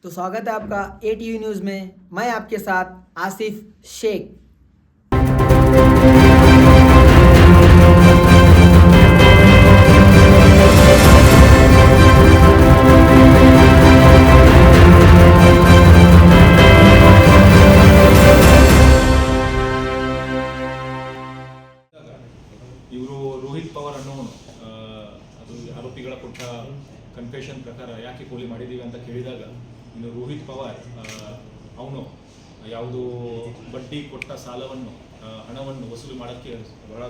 तो स्वागत है आपका ATV न्यूज़ में। मैं आपके साथ आसिफ शेख। ಇವರು ರೋಹಿತ್ ಪವಾರ್ ಅನ್ನೋನು ಅದು ಆರೋಪಿಗಳ ಕೊಟ್ಟ ಕನ್ಫೆಷನ್ ಪ್ರಕಾರ ಯಾಕೆ ಕೊಲೆ ಮಾಡಿದ್ದೀವಿ ಅಂತ ಕೇಳಿದಾಗ ಇನ್ನು ರೋಹಿತ್ ಪವಾರ್ ಅವನು ಯಾವುದು ಬಡ್ಡಿ ಕೊಟ್ಟ ಸಾಲವನ್ನು ಹಣವನ್ನು ವಸೂಲಿ ಮಾಡೋಕ್ಕೆ ಬಹಳ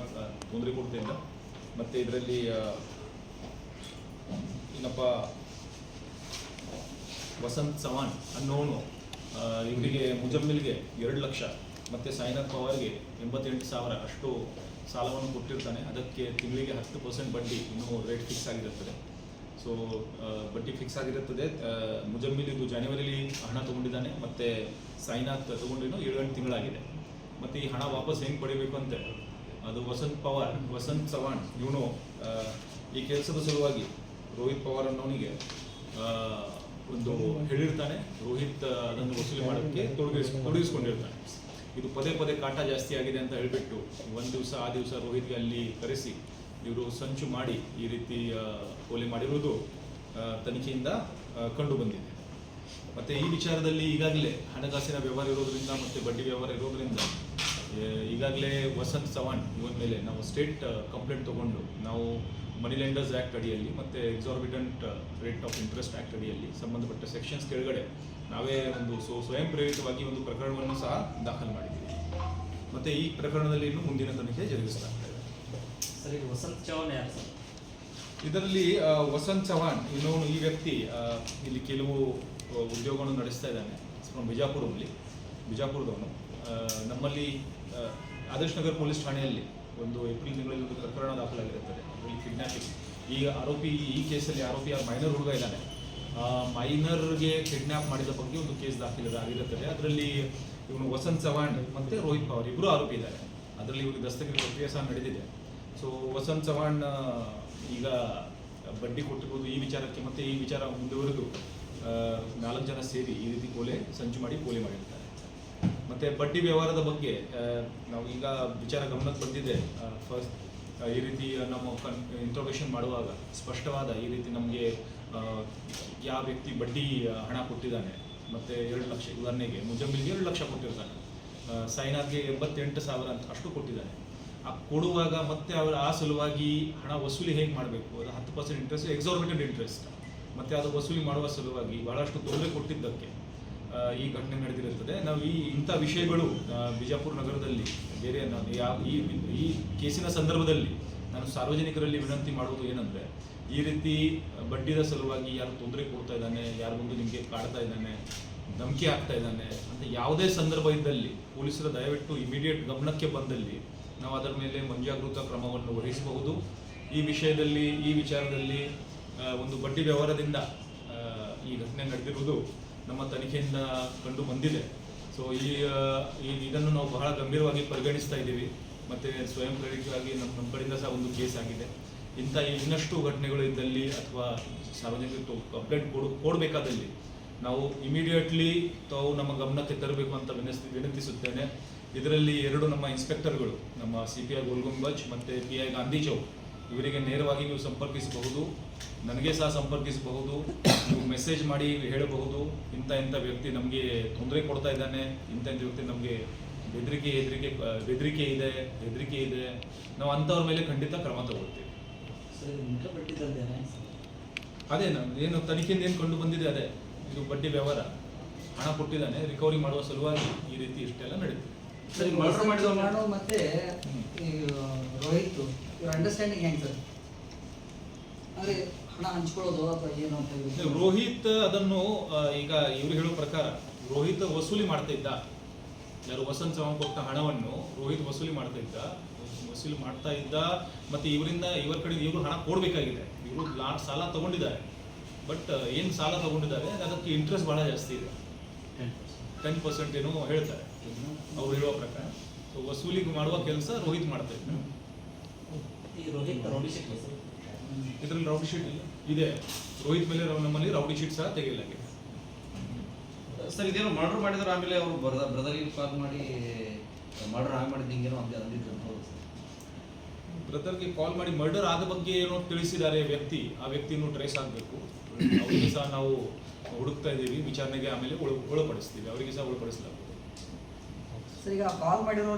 ತೊಂದರೆ ಕೊಡ್ತಿದ್ದ. ಮತ್ತು ಇದರಲ್ಲಿ ಏನಪ್ಪ ವಸಂತ್ ಚವಾಣ್ ಅನ್ನೋನು ಇವರಿಗೆ ಮುಜಮ್ಮಿಲ್ಗೆ 2 ಲಕ್ಷ ಮತ್ತು ಸಾಯಿನಾಥ್ ಪವಾರ್ಗೆ 88,000 ಅಷ್ಟು ಸಾಲವನ್ನು ಕೊಟ್ಟಿರ್ತಾನೆ. ಅದಕ್ಕೆ ತಿಂಗಳಿಗೆ 10% ಬಡ್ಡಿ ಇನ್ನೂ ರೇಟ್ ಫಿಕ್ಸ್ ಆಗಿರುತ್ತದೆ. ಸೊ ಬಡ್ಡಿ ಫಿಕ್ಸ್ ಆಗಿರುತ್ತದೆ. ಮುಜಮ್ಮಿಲ್ ಇದು ಜನವರಿಲಿ ಹಣ ತೊಗೊಂಡಿದ್ದಾನೆ ಮತ್ತು ಸಾಯಿನಾಥ್ ತೊಗೊಂಡಿನೂ 7-8 ತಿಂಗಳಾಗಿದೆ. ಮತ್ತು ಈ ಹಣ ವಾಪಸ್ ಹೆಂಗೆ ಪಡಿಬೇಕು ಅಂತ ಅದು ವಸಂತ್ ಚವಾಣ್ ಇವನು ಈ ಕೆಲಸದ ಸಲುವಾಗಿ ರೋಹಿತ್ ಪವಾರ್ ಅನ್ನೋನಿಗೆ ಒಂದು ಹೇಳಿರ್ತಾನೆ. ರೋಹಿತ್ ಅದನ್ನು ವಸೂಲಿ ಮಾಡೋಕ್ಕೆ ತೊಡಗಿಸ್ಕೊಂಡಿರ್ತಾನೆ. ಇದು ಪದೇ ಪದೇ ಕಾಟ ಜಾಸ್ತಿ ಆಗಿದೆ ಅಂತ ಹೇಳಿಬಿಟ್ಟು ಒಂದು ದಿವಸ ಆ ದಿವಸ ರೋಹಿತ್ಗೆ ಅಲ್ಲಿ ಕರೆಸಿ ಇವರು ಸಂಚು ಮಾಡಿ ಈ ರೀತಿ ಕೊಲೆ ಮಾಡಿರುವುದು ತನಿಖೆಯಿಂದ ಕಂಡು ಬಂದಿದೆ. ಮತ್ತು ಈ ವಿಚಾರದಲ್ಲಿ ಈಗಾಗಲೇ ಹಣಕಾಸಿನ ವ್ಯವಹಾರ ಇರೋದ್ರಿಂದ ಮತ್ತು ಬಡ್ಡಿ ವ್ಯವಹಾರ ಇರೋದ್ರಿಂದ ಈಗಾಗಲೇ ವಸಂತ್ ಚವಾಣ್ ಇವನ ಮೇಲೆ ನಾವು ಸ್ಟೇಟ್ ಕಂಪ್ಲೇಂಟ್ ತೊಗೊಂಡು ನಾವು ಮನಿ ಲೆಂಡರ್ಸ್ ಆ್ಯಕ್ಟ್ ಅಡಿಯಲ್ಲಿ ಮತ್ತು exorbitant rate of interest act ಅಡಿಯಲ್ಲಿ ಸಂಬಂಧಪಟ್ಟ ಸೆಕ್ಷನ್ಸ್ ಕೆಳಗಡೆ ನಾವೇ ಒಂದು ಸ್ವಯಂ ಪ್ರೇರಿತವಾಗಿ ಒಂದು ಪ್ರಕರಣವನ್ನು ಸಹ ದಾಖಲು ಮಾಡಿದ್ದೀವಿ. ಮತ್ತು ಈ ಪ್ರಕರಣದಲ್ಲಿ ಇನ್ನು ಮುಂದಿನ ತನಿಖೆ ಜರುಗಿಸಲಾಗ್ತದೆ. ಸರ್, ಈಗ ವಸಂತ್ ಚವಾಣ್ ಯಾರು ಸರ್? ಇದರಲ್ಲಿ ವಸಂತ್ ಚವಾಣ್ ಇನ್ನೊಂದು ಈ ವ್ಯಕ್ತಿ ಇಲ್ಲಿ ಕೆಲವು ಉದ್ಯೋಗವನ್ನು ನಡೆಸ್ತಾ ಇದ್ದಾನೆ. ಫ್ರಮ್ ಬಿಜಾಪುರದವನು. ನಮ್ಮಲ್ಲಿ ಆದರ್ಶ್ ನಗರ್ ಪೊಲೀಸ್ ಠಾಣೆಯಲ್ಲಿ ಒಂದು ಏಪ್ರಿಲ್ ತಿಂಗಳಲ್ಲಿ ಒಂದು ಪ್ರಕರಣ ದಾಖಲಾಗಿರುತ್ತದೆ. ಅದರಲ್ಲಿ ಕಿಡ್ನಾಪಿಂಗ್. ಈಗ ಈ ಕೇಸಲ್ಲಿ ಆರೋಪಿ ಮೈನರ್ ಹುಡುಗ ಇದ್ದಾನೆ. ಮೈನರ್ಗೆ ಕಿಡ್ನ್ಯಾಪ್ ಮಾಡಿದ ಬಗ್ಗೆ ಒಂದು ಕೇಸ್ ಆಗಿರುತ್ತದೆ. ಅದರಲ್ಲಿ ಇವನು ವಸಂತ್ ಚವಾಣ್ ಮತ್ತು ರೋಹಿತ್ ಪವಾರ್ ಇಬ್ಬರು ಆರೋಪಿ ಇದ್ದಾರೆ. ಅದರಲ್ಲಿ ಇವರಿಗೆ ದಸ್ತಗಿರಿ ಪ್ರಕ್ರಿಯೆ ಸಹ ನಡೆದಿದೆ. ಸೊ ವಸಂತ್ ಚವಾಣ್ ಈಗ ಬಡ್ಡಿ ಕೊಟ್ಟಿರುವುದು ಈ ವಿಚಾರಕ್ಕೆ ಮತ್ತು ಈ ವಿಚಾರ ಮುಂದುವರೆದು 4 ಜನ ಸೇರಿ ಈ ರೀತಿ ಸಂಚು ಮಾಡಿ ಕೊಲೆ ಮಾಡಿರ್ತಾರೆ. ಮತ್ತು ಬಡ್ಡಿ ವ್ಯವಹಾರದ ಬಗ್ಗೆ ನಾವು ಈಗ ವಿಚಾರ ಗಮನಕ್ಕೆ ಬಂದಿದೆ. ಫಸ್ಟ್ ಈ ರೀತಿ ನಮ್ಮ ಇಂಟ್ರೊಡಕ್ಷನ್ ಮಾಡುವಾಗ ಸ್ಪಷ್ಟವಾದ ಈ ರೀತಿ ನಮಗೆ ಯಾವ ವ್ಯಕ್ತಿ ಬಡ್ಡಿ ಹಣ ಕೊಟ್ಟಿದ್ದಾನೆ ಮತ್ತು 2 ಲಕ್ಷ, ಉದಾಹರಣೆಗೆ ಮುಜಮ್ಮಿಲ್ಗೆ 2 ಲಕ್ಷ ಕೊಟ್ಟಿರ್ತಾನೆ, ಸಾಯಿನಾಥ್ಗೆ 88,000 ಅಂತ ಅಷ್ಟು ಕೊಟ್ಟಿದ್ದಾನೆ. ಆ ಕೊಡುವಾಗ ಮತ್ತೆ ಆ ಸಲುವಾಗಿ ಹಣ ವಸೂಲಿ ಹೇಗೆ ಮಾಡಬೇಕು, ಅದು 10% ಇಂಟ್ರೆಸ್ಟ್, ಎಕ್ಸಾರ್ಬಿಟೆಂಟ್ ಇಂಟ್ರೆಸ್ಟ್, ಮತ್ತು ಅದು ವಸೂಲಿ ಮಾಡುವ ಸಲುವಾಗಿ ಬಹಳಷ್ಟು ತೊಂದರೆ ಕೊಟ್ಟಿದ್ದಕ್ಕೆ ಈ ಘಟನೆ ನಡೆದಿರುತ್ತದೆ. ನಾವು ಇಂಥ ವಿಷಯಗಳು ಬಿಜಾಪುರ ನಗರದಲ್ಲಿ ಬೇರೆ ಈ ಕೇಸಿನ ಸಂದರ್ಭದಲ್ಲಿ ನಾನು ಸಾರ್ವಜನಿಕರಲ್ಲಿ ವಿನಂತಿ ಮಾಡುವುದು ಏನಂದರೆ, ಈ ರೀತಿ ಬಡ್ಡಿದ ಸಲುವಾಗಿ ಯಾರು ತೊಂದರೆ ಕೊಡ್ತಾ ಇದ್ದಾನೆ, ಯಾರು ಮುಂದೆ ನಿಮಗೆ ಕಾಡ್ತಾ ಇದ್ದಾನೆ, ಧಮಕಿ ಆಗ್ತಾ ಇದ್ದಾನೆ ಅಂತ ಯಾವುದೇ ಸಂದರ್ಭ ಇದ್ದಲ್ಲಿ ಪೊಲೀಸರ ದಯವಿಟ್ಟು ಇಮಿಡಿಯೇಟ್ ಗಮನಕ್ಕೆ ಬಂದಲ್ಲಿ ನಾವು ಅದರ ಮೇಲೆ ಮುಂಜಾಗೃತಾ ಕ್ರಮವನ್ನು ವಹಿಸಬಹುದು. ಈ ವಿಚಾರದಲ್ಲಿ ಒಂದು ಬಡ್ಡಿ ವ್ಯವಹಾರದಿಂದ ಈ ಘಟನೆ ನಡೆದಿರುವುದು ನಮ್ಮ ತನಿಖೆಯಿಂದ ಕಂಡು ಬಂದಿದೆ. ಸೊ ಇದನ್ನು ನಾವು ಬಹಳ ಗಂಭೀರವಾಗಿ ಪರಿಗಣಿಸ್ತಾ ಇದ್ದೀವಿ. ಮತ್ತು ಸ್ವಯಂ ಪ್ರೇರಿತವಾಗಿ ನಮ್ಮ ಕಡೆಯಿಂದ ಸಹ ಒಂದು ಕೇಸ್ ಆಗಿದೆ. ಇಂಥ ಇನ್ನಷ್ಟು ಘಟನೆಗಳು ಇದ್ದಲ್ಲಿ ಅಥವಾ ಸಾರ್ವಜನಿಕರು ಕಂಪ್ಲೇಂಟ್ ಕೊಡಬೇಕಾದಲ್ಲಿ ನಾವು ಇಮಿಡಿಯೇಟ್ಲಿ ತಾವು ನಮ್ಮ ಗಮನಕ್ಕೆ ತರಬೇಕು ಅಂತ ವಿನಂತಿಸುತ್ತೇನೆ. ಇದರಲ್ಲಿ 2 ನಮ್ಮ ಇನ್ಸ್ಪೆಕ್ಟರ್ಗಳು, ನಮ್ಮ CPI ಗೋಲ್ಗುಂಬಜ್ ಮತ್ತು PI ಗಾಂಧಿ ಚೌಕ್, ಇವರಿಗೆ ನೇರವಾಗಿ ನೀವು ಸಂಪರ್ಕಿಸಬಹುದು. ನನಗೆ ಸಹ ಸಂಪರ್ಕಿಸಬಹುದು. ನೀವು ಮೆಸೇಜ್ ಮಾಡಿ ಹೇಳಬಹುದು, ಇಂಥ ವ್ಯಕ್ತಿ ನಮಗೆ ತೊಂದರೆ ಕೊಡ್ತಾ ಇದ್ದಾನೆ, ಇಂಥ ವ್ಯಕ್ತಿ ನಮಗೆ ಹೆದರಿಕೆ ಇದೆ, ನಾವು ಅಂಥವ್ರ ಮೇಲೆ ಖಂಡಿತ ಕ್ರಮ ತಗೊಳ್ತೀವಿ. ಅದೇ ಏನು ತನಿಖೆಯಿಂದ ಏನು ಕಂಡು ಬಂದಿದೆ, ಅದೇ ಇದು ಬಡ್ಡಿ ವ್ಯವಹಾರ. ಹಣ ಕೊಟ್ಟಿದ್ದಾನೆ, ರಿಕವರಿ ಮಾಡುವ ಸಲುವಾಗಿ ಈ ರೀತಿ ಇಷ್ಟೆಲ್ಲ ನಡೀತಿದೆ. ಮತ್ತೆ ರೋಹಿತ್ ಇವ್ರ ಅಂಡರ್ಸ್ಟ್ಯಾಂಡಿಂಗ್ ಹೆಂಗೆ ಸರ್? ಅಂದರೆ ಹಣ ಹಂಚ್ಕೊಳ್ಳೋದು ಅಥವಾ ಏನು ಅಂತ? ರೋಹಿತ್ ಅದನ್ನು ಈಗ ಇವರು ಹೇಳೋ ಪ್ರಕಾರ ರೋಹಿತ್ ವಸೂಲಿ ಮಾಡ್ತಾ ಇದ್ದ. ಯಾರು ವಸಂತ್ ಚವಾಣ್ ಕೊಟ್ಟ ಹಣವನ್ನು ರೋಹಿತ್ ವಸೂಲಿ ಮಾಡ್ತಾ ಇದ್ದ. ಮತ್ತು ಇವರ ಕಡೆ ಇವರು ಹಣ ಕೊಡಬೇಕಾಗಿದೆ. ಇವರು ಸಾಲ ತಗೊಂಡಿದ್ದಾರೆ. ಬಟ್ ಏನು ಸಾಲ ತಗೊಂಡಿದ್ದಾರೆ ಅದಕ್ಕೆ ಇಂಟ್ರೆಸ್ಟ್ ಭಾಳ ಜಾಸ್ತಿ ಇದೆ. 10% ಏನೋ ಹೇಳ್ತಾರೆ ಅವ್ರು ಹೇಳುವ ಪ್ರಕಾರ. ಸೊ ವಸೂಲಿ ಮಾಡುವ ಕೆಲಸ ರೋಹಿತ್ ಮಾಡ್ತಾ ಇದ್ದ. ಇದರಲ್ಲಿ ರೌಡಿ ಶೀಟ್ ಇದೆ. ರೋಹಿತ್ ಮೇಲೆ ನಮ್ಮಲ್ಲಿ ರೌಡಿ ಶೀಟ್ ಸಹ ತೆಗೆಯಲಾಗಿದೆ. ಸರ್ ಇದೇನೋ ಮರ್ಡರ್ ಮಾಡಿದ್ರು ಆಮೇಲೆ ಅವರು ಬ್ರದರಿಗೆ ಕಾಲ್ ಮಾಡಿ ಮರ್ಡರ್ ಆಗಿ ಮಾಡಿದ್ದು ಹಿಂಗೇನೋ ಅಂದಿದ್ರು ಹೌದು ಸರ್. ಬ್ರದರ್ಗೆ ಕಾಲ್ ಮಾಡಿ ಮರ್ಡರ್ ಆದ ಬಗ್ಗೆ ಏನೋ ತಿಳಿಸಿದ್ದಾರೆ ವ್ಯಕ್ತಿ, ಆ ವ್ಯಕ್ತಿಯನ್ನು ಟ್ರೇಸ್ ಆಗಬೇಕು. ಅವರಿಗೆ ಸಹ ನಾವು ಹುಡುಕ್ತಾ ಇದ್ದೀವಿ, ವಿಚಾರಣೆಗೆ ಆಮೇಲೆ ಒಳಪಡಿಸ್ತೀವಿ, ಅವರಿಗೆ ಸಹ ಒಳಪಡಿಸಲಾಗುತ್ತೆ. ಸರ್ ಈಗ ಕಾಲ್ ಮಾಡಿರೋ